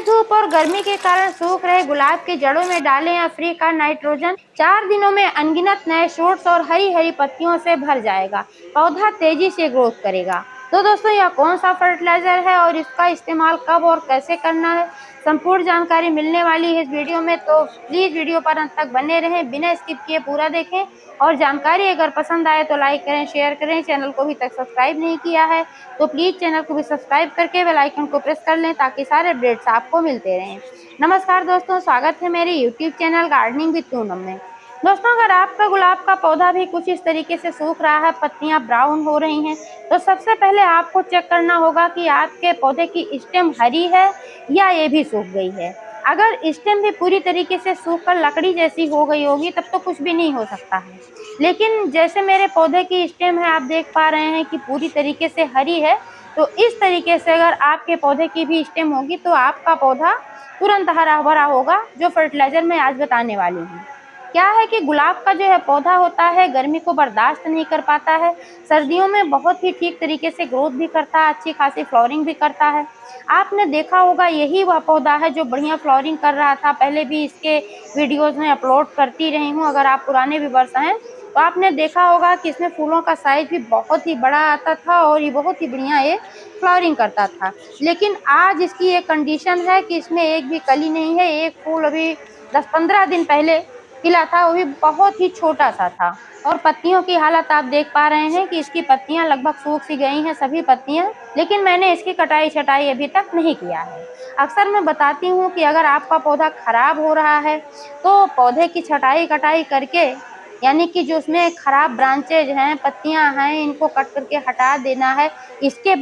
धूप और गर्मी के कारण सूख रहे गुलाब के जड़ों में डालें अफ्रीका नाइट्रोजन। 4 दिनों में अनगिनत नए शूट्स और हरी हरी पत्तियों से भर जाएगा। पौधा तेजी से ग्रोथ करेगा। तो दोस्तों, यह कौन सा फर्टिलाइजर है और इसका इस्तेमाल कब और कैसे करना है, संपूर्ण जानकारी मिलने वाली है इस वीडियो में। तो प्लीज वीडियो पर अंत तक बने रहें, बिना स्किप किए पूरा देखें। और जानकारी अगर पसंद आए तो लाइक करें, शेयर करें। चैनल को अभी तक सब्सक्राइब नहीं किया है तो प्लीज चैनल को भी सब्सक्राइब करके बेल आइकन को प्रेस कर लें ताकि सारे अपडेट्स आपको मिलते रहें। नमस्कार दोस्तों, स्वागत है मेरे YouTube channel gardening with Poonam में। दोस्तों, अगर आपका गुलाब का पौधा भी कुछ इस तरीके से सूख रहा है, पत्तियां ब्राउन हो रही हैं, तो सबसे पहले आपको चेक करना होगा कि आपके पौधे की स्टेम हरी है या ये भी सूख गई है। अगर स्टेम भी पूरी तरीके से सूखकर लकड़ी जैसी हो गई होगी तब तो कुछ भी नहीं हो सकता है। लेकिन जैसे मेरे पौधे की स्टेम है, आप देख पा रहे हैं कि पूरी तरीके से हरी है, तो इस तरीके से अगर आपके पौधे की भी स्टेम होगी तो आपका पौधा तुरंत हरा भरा होगा, जो फर्टिलाइजर मैं आज बताने वाली हूँ। क्या है कि गुलाब का जो है पौधा होता है, गर्मी को बर्दाश्त नहीं कर पाता है। सर्दियों में बहुत ही ठीक तरीके से ग्रोथ भी करता है, अच्छी खासी फ्लावरिंग भी करता है। आपने देखा होगा यही वह पौधा है जो बढ़िया फ्लावरिंग कर रहा था। पहले भी इसके वीडियोज में अपलोड करती रही हूँ। अगर आप पुराने व्यूअर्स हैं तो आपने देखा होगा कि इसमें फूलों का साइज भी बहुत ही बड़ा आता था और ये बहुत ही बढ़िया ये फ्लावरिंग करता था। लेकिन आज इसकी एक कंडीशन है कि इसमें एक भी कली नहीं है। एक फूल अभी 10-15 दिन पहले खिला था, वो भी बहुत ही छोटा सा था। और पत्तियों की हालत आप देख पा रहे हैं कि इसकी पत्तियां लगभग सूख सी गई हैं, सभी पत्तियां। लेकिन मैंने इसकी कटाई छटाई अभी तक नहीं किया है। अक्सर मैं बताती हूँ कि अगर आपका पौधा खराब हो रहा है तो पौधे की छटाई कटाई करके, यानी कि जो उसमें खराब ब्रांचेज हैं, पत्तियां हैं, इनको कट करके हटा देना है। इसके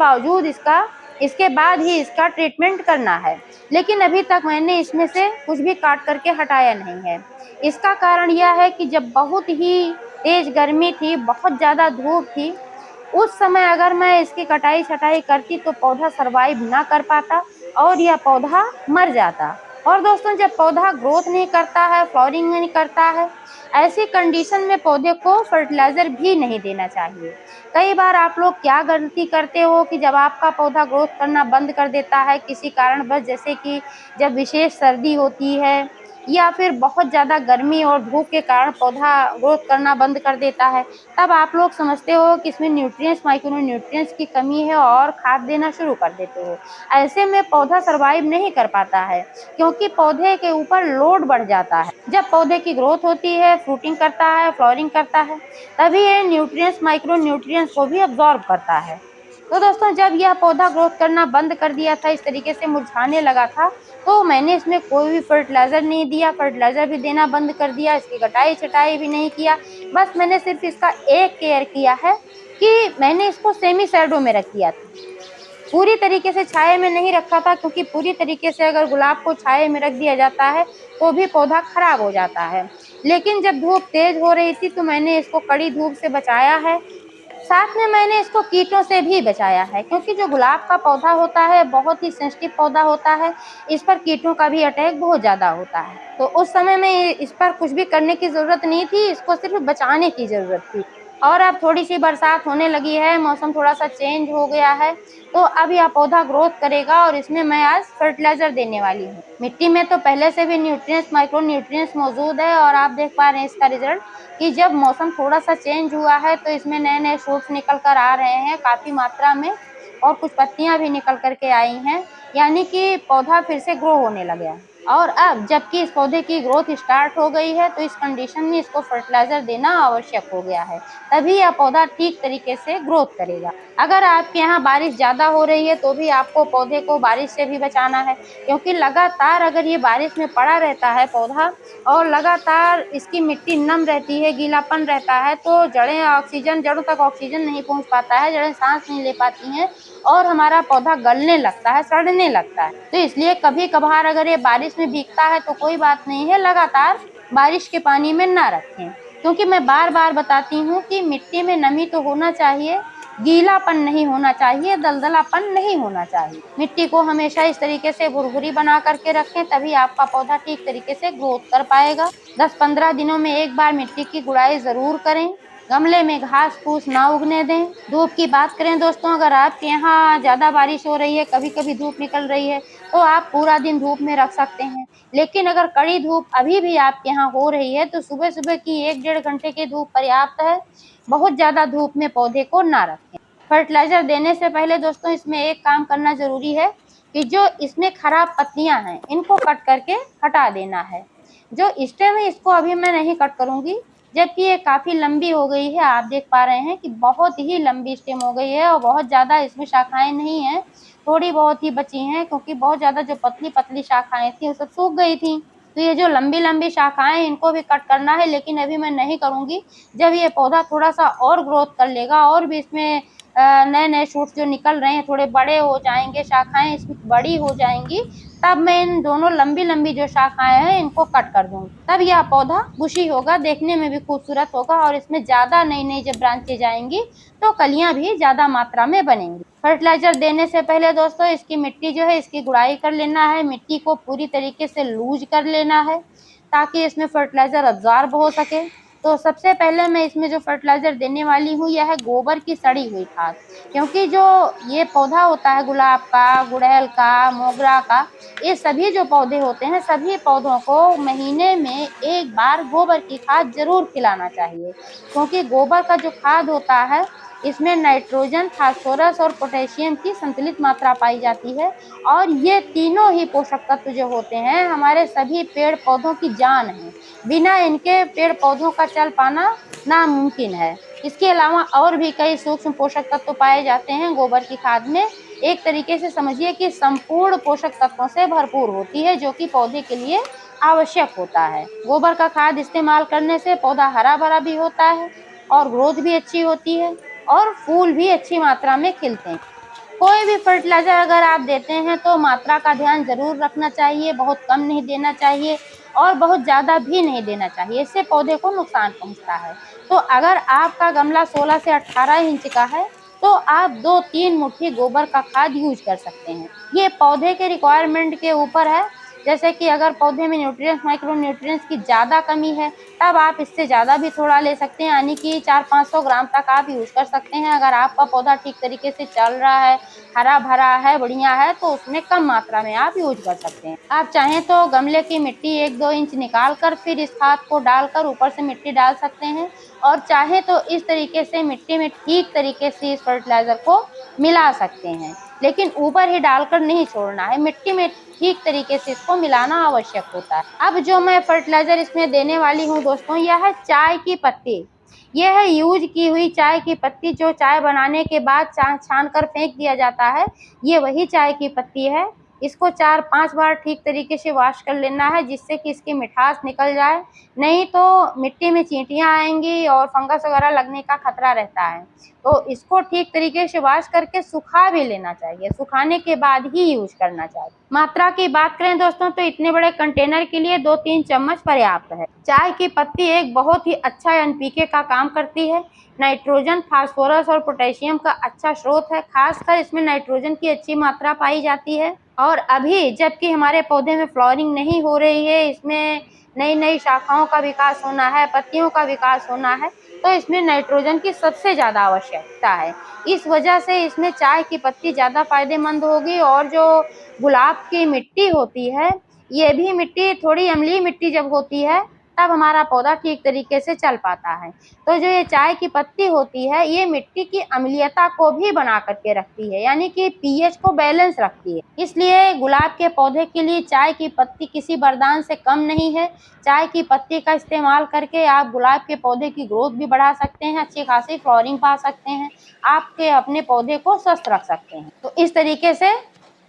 बाद ही इसका ट्रीटमेंट करना है। लेकिन अभी तक मैंने इसमें से कुछ भी काट करके हटाया नहीं है। इसका कारण यह है कि जब बहुत ही तेज गर्मी थी, बहुत ज़्यादा धूप थी, उस समय अगर मैं इसकी कटाई छटाई करती तो पौधा सरवाइव ना कर पाता और यह पौधा मर जाता। और दोस्तों, जब पौधा ग्रोथ नहीं करता है, फ्लावरिंग नहीं करता है, ऐसी कंडीशन में पौधे को फर्टिलाइजर भी नहीं देना चाहिए। कई बार आप लोग क्या गलती करते हो कि जब आपका पौधा ग्रोथ करना बंद कर देता है किसी कारणवश, जैसे कि जब विशेष सर्दी होती है या फिर बहुत ज़्यादा गर्मी और धूप के कारण पौधा ग्रोथ करना बंद कर देता है, तब आप लोग समझते हो कि इसमें न्यूट्रिएंट्स, माइक्रो न्यूट्रिएंट्स की कमी है और खाद देना शुरू कर देते हो। ऐसे में पौधा सरवाइव नहीं कर पाता है क्योंकि पौधे के ऊपर लोड बढ़ जाता है। जब पौधे की ग्रोथ होती है, फ्रूटिंग करता है, फ्लावरिंग करता है, तभी ये न्यूट्रिएंट्स, माइक्रो न्यूट्रिएंट्स को भी अब्जॉर्ब करता है। तो दोस्तों, जब यह पौधा ग्रोथ करना बंद कर दिया था, इस तरीके से मुरझाने लगा था, तो मैंने इसमें कोई भी फर्टिलाइजर नहीं दिया, फर्टिलाइजर भी देना बंद कर दिया, इसकी कटाई छटाई भी नहीं किया। बस मैंने सिर्फ इसका एक केयर किया है कि मैंने इसको सेमी शैडो में रख दिया था। पूरी तरीके से छाये में नहीं रखा था, क्योंकि पूरी तरीके से अगर गुलाब को छाये में रख दिया जाता है तो भी पौधा खराब हो जाता है। लेकिन जब धूप तेज हो रही थी तो मैंने इसको कड़ी धूप से बचाया है। साथ में मैंने इसको कीटों से भी बचाया है, क्योंकि जो गुलाब का पौधा होता है बहुत ही सेंसिटिव पौधा होता है। इस पर कीटों का भी अटैक बहुत ज़्यादा होता है। तो उस समय में इस पर कुछ भी करने की ज़रूरत नहीं थी, इसको सिर्फ बचाने की ज़रूरत थी। और अब थोड़ी सी बरसात होने लगी है, मौसम थोड़ा सा चेंज हो गया है, तो अब यह पौधा ग्रोथ करेगा और इसमें मैं आज फर्टिलाइजर देने वाली हूँ। मिट्टी में तो पहले से भी न्यूट्रिएंट्स, माइक्रो न्यूट्रिएंट्स मौजूद है और आप देख पा रहे हैं इसका रिजल्ट कि जब मौसम थोड़ा सा चेंज हुआ है तो इसमें नए नए शूट्स निकल कर आ रहे हैं काफ़ी मात्रा में, और कुछ पत्तियां भी निकल करके आई हैं, यानी कि पौधा फिर से ग्रो होने लगा है। और अब जबकि इस पौधे की ग्रोथ स्टार्ट हो गई है तो इस कंडीशन में इसको फर्टिलाइजर देना आवश्यक हो गया है, तभी यह पौधा ठीक तरीके से ग्रोथ करेगा। अगर आपके यहाँ बारिश ज़्यादा हो रही है तो भी आपको पौधे को बारिश से भी बचाना है, क्योंकि लगातार अगर ये बारिश में पड़ा रहता है पौधा और लगातार इसकी मिट्टी नम रहती है, गीलापन रहता है, तो जड़ों तक ऑक्सीजन नहीं पहुँच पाता है, जड़ें सांस नहीं ले पाती हैं और हमारा पौधा गलने लगता है, सड़ने लगता है। तो इसलिए कभी कभार अगर ये बारिश में भीगता है तो कोई बात नहीं है, लगातार बारिश के पानी में ना रखें। क्योंकि मैं बार बार बताती हूँ कि मिट्टी में नमी तो होना चाहिए, गीलापन नहीं होना चाहिए, दलदलापन नहीं होना चाहिए। मिट्टी को हमेशा इस तरीके से भुरभुरी बना करके रखें, तभी आपका पौधा ठीक तरीके से ग्रोथ कर पाएगा। 10-15 दिनों में एक बार मिट्टी की गुड़ाई जरूर करें। गमले में घास फूस ना उगने दें। धूप की बात करें दोस्तों, अगर आपके यहाँ ज़्यादा बारिश हो रही है, कभी कभी धूप निकल रही है, तो आप पूरा दिन धूप में रख सकते हैं। लेकिन अगर कड़ी धूप अभी भी आपके यहाँ हो रही है तो सुबह सुबह की 1-1.5 घंटे की धूप पर्याप्त है। बहुत ज़्यादा धूप में पौधे को ना रखें। फर्टिलाइज़र देने से पहले दोस्तों इसमें एक काम करना ज़रूरी है कि जो इसमें खराब पत्तियाँ हैं इनको कट करके हटा देना है। जो स्टेम है इसको अभी मैं नहीं कट करूँगी, जबकि ये काफ़ी लंबी हो गई है। आप देख पा रहे हैं कि बहुत ही लंबी स्टेम हो गई है और बहुत ज़्यादा इसमें शाखाएँ नहीं हैं, थोड़ी बहुत ही बची हैं, क्योंकि बहुत ज़्यादा जो पतली-पतली शाखाएँ थी वो सब सूख गई थी। तो ये जो लंबी-लंबी शाखाएँ इनको भी कट करना है, लेकिन अभी मैं नहीं करूँगी। जब ये पौधा थोड़ा-सा और ग्रोथ कर लेगा और भी इसमें नए-नए शूट्स जो निकल रहे हैं थोड़े बड़े हो जाएँगे, शाखाएँ इसमें बड़ी हो जाएँगी, तब मैं इन दोनों लंबी-लंबी जो शाखाएँ हैं इनको कट कर दूँगी। तब यह पौधा बुशी होगा, देखने में भी खूबसूरत होगा और इसमें ज़्यादा नई-नई जब ब्रांचेज आएँगी तो कलियाँ भी ज़्यादा मात्रा में बनेंगी। फर्टिलाइज़र देने से पहले दोस्तों इसकी मिट्टी जो है इसकी गुड़ाई कर लेना है। मिट्टी को पूरी तरीके से लूज़ कर लेना है ताकि इसमें फर्टिलाइज़र अब्ज़ॉर्ब हो सके। तो सबसे पहले मैं इसमें जो फर्टिलाइज़र देने वाली हूँ यह है गोबर की सड़ी हुई खाद, क्योंकि जो ये पौधा होता है गुलाब का, गुड़हल का, मोगरा का, ये सभी जो पौधे होते हैं सभी पौधों को महीने में 1 बार गोबर की खाद ज़रूर खिलाना चाहिए, क्योंकि गोबर का जो खाद होता है इसमें नाइट्रोजन, फास्फोरस और पोटेशियम की संतुलित मात्रा पाई जाती है और ये तीनों ही पोषक तत्व जो होते हैं हमारे सभी पेड़ पौधों की जान है। बिना इनके पेड़ पौधों का चल पाना नामुमकिन है। इसके अलावा और भी कई सूक्ष्म पोषक तत्व पाए जाते हैं गोबर की खाद में। एक तरीके से समझिए कि संपूर्ण पोषक तत्वों से भरपूर होती है, जो कि पौधे के लिए आवश्यक होता है। गोबर का खाद इस्तेमाल करने से पौधा हरा भरा भी होता है और ग्रोथ भी अच्छी होती है और फूल भी अच्छी मात्रा में खिलते हैं। कोई भी फर्टिलाइज़र अगर आप देते हैं तो मात्रा का ध्यान ज़रूर रखना चाहिए, बहुत कम नहीं देना चाहिए और बहुत ज़्यादा भी नहीं देना चाहिए, इससे पौधे को नुकसान पहुंचता है। तो अगर आपका गमला 16 से 18 इंच का है तो आप 2-3 मुट्ठी गोबर का खाद यूज कर सकते हैं। ये पौधे के रिक्वायरमेंट के ऊपर है, जैसे कि अगर पौधे में न्यूट्रिएंट्स, माइक्रो न्यूट्रिएंट्स की ज़्यादा कमी है तब आप इससे ज़्यादा भी थोड़ा ले सकते हैं, यानी कि 400-500 ग्राम तक आप यूज़ कर सकते हैं। अगर आपका पौधा ठीक तरीके से चल रहा है, हरा भरा है, बढ़िया है, तो उसमें कम मात्रा में आप यूज कर सकते हैं। आप चाहें तो गमले की मिट्टी 1-2 इंच निकाल कर फिर इस खाद को डालकर ऊपर से मिट्टी डाल सकते हैं और चाहे तो इस तरीके से मिट्टी में ठीक तरीके से इस फर्टिलाइज़र को मिला सकते हैं, लेकिन ऊपर ही डालकर नहीं छोड़ना है, मिट्टी में ठीक तरीके से इसको मिलाना आवश्यक होता है। अब जो मैं फर्टिलाइज़र इसमें देने वाली हूँ दोस्तों, यह है चाय की पत्ती। यह है यूज की हुई चाय की पत्ती, जो चाय बनाने के बाद छान कर फेंक दिया जाता है, ये वही चाय की पत्ती है। इसको 4-5 बार ठीक तरीके से वॉश कर लेना है, जिससे कि इसकी मिठास निकल जाए, नहीं तो मिट्टी में चींटियाँ आएंगी और फंगस वगैरह लगने का खतरा रहता है। तो इसको ठीक तरीके से वॉश करके सुखा भी लेना चाहिए, सुखाने के बाद ही यूज करना चाहिए। मात्रा की बात करें दोस्तों तो इतने बड़े कंटेनर के लिए 2-3 चम्मच पर्याप्त है। चाय की पत्ती एक बहुत ही अच्छा एनपीके का काम करती है, नाइट्रोजन, फास्फोरस और पोटेशियम का अच्छा स्रोत है, खासकर इसमें नाइट्रोजन की अच्छी मात्रा पाई जाती है। और अभी जबकि हमारे पौधे में फ्लावरिंग नहीं हो रही है, इसमें नई नई शाखाओं का विकास होना है, पत्तियों का विकास होना है, तो इसमें नाइट्रोजन की सबसे ज़्यादा आवश्यकता है। इस वजह से इसमें चाय की पत्ती ज़्यादा फायदेमंद होगी। और जो गुलाब की मिट्टी होती है, ये भी मिट्टी थोड़ी अम्लीय मिट्टी जब होती है तब हमारा पौधा ठीक तरीके से चल पाता है। तो जो ये चाय की पत्ती होती है ये मिट्टी की अम्लीयता को भी बना करके रखती है, यानी कि पीएच को बैलेंस रखती है। इसलिए गुलाब के पौधे के लिए चाय की पत्ती किसी वरदान से कम नहीं है। चाय की पत्ती का इस्तेमाल करके आप गुलाब के पौधे की ग्रोथ भी बढ़ा सकते हैं, अच्छी खासी फ्लावरिंग पा सकते हैं, आपके अपने पौधे को स्वस्थ रख सकते हैं। तो इस तरीके से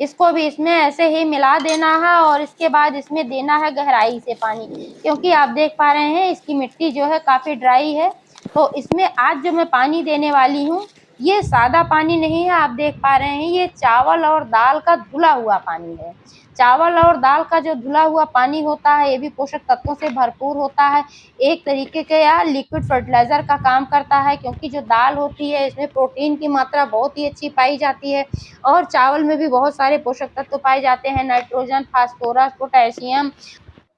इसको भी इसमें ऐसे ही मिला देना है और इसके बाद इसमें देना है गहराई से पानी, क्योंकि आप देख पा रहे हैं इसकी मिट्टी जो है काफ़ी ड्राई है। तो इसमें आज जो मैं पानी देने वाली हूँ ये सादा पानी नहीं है, आप देख पा रहे हैं ये चावल और दाल का धुला हुआ पानी है। चावल और दाल का जो धुला हुआ पानी होता है ये भी पोषक तत्वों से भरपूर होता है, एक तरीके का यह लिक्विड फर्टिलाइज़र का काम करता है, क्योंकि जो दाल होती है इसमें प्रोटीन की मात्रा बहुत ही अच्छी पाई जाती है और चावल में भी बहुत सारे पोषक तत्व पाए जाते हैं, नाइट्रोजन, फास्फोरस, पोटेशियम,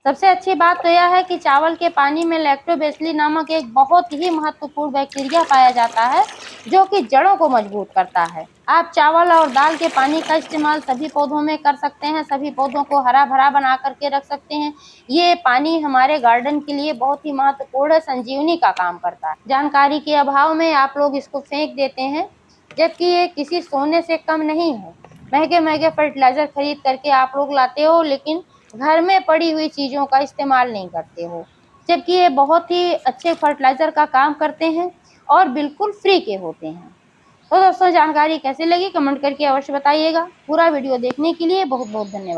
सबसे अच्छी बात तो यह है कि चावल के पानी में लैक्टोबैसिलस नामक एक बहुत ही महत्वपूर्ण बैक्टीरिया पाया जाता है, जो कि जड़ों को मजबूत करता है। आप चावल और दाल के पानी का इस्तेमाल सभी पौधों में कर सकते हैं, सभी पौधों को हरा भरा बना करके रख सकते हैं। ये पानी हमारे गार्डन के लिए बहुत ही महत्वपूर्ण है, संजीवनी का काम करता है। जानकारी के अभाव में आप लोग इसको फेंक देते हैं, जबकि ये किसी सोने से कम नहीं है। महंगे महंगे फर्टिलाइजर खरीद करके आप लोग लाते हो, लेकिन घर में पड़ी हुई चीज़ों का इस्तेमाल नहीं करते हो, जबकि ये बहुत ही अच्छे फर्टिलाइजर का काम करते हैं और बिल्कुल फ्री के होते हैं। तो दोस्तों, जानकारी कैसी लगी कमेंट करके अवश्य बताइएगा। पूरा वीडियो देखने के लिए बहुत बहुत धन्यवाद।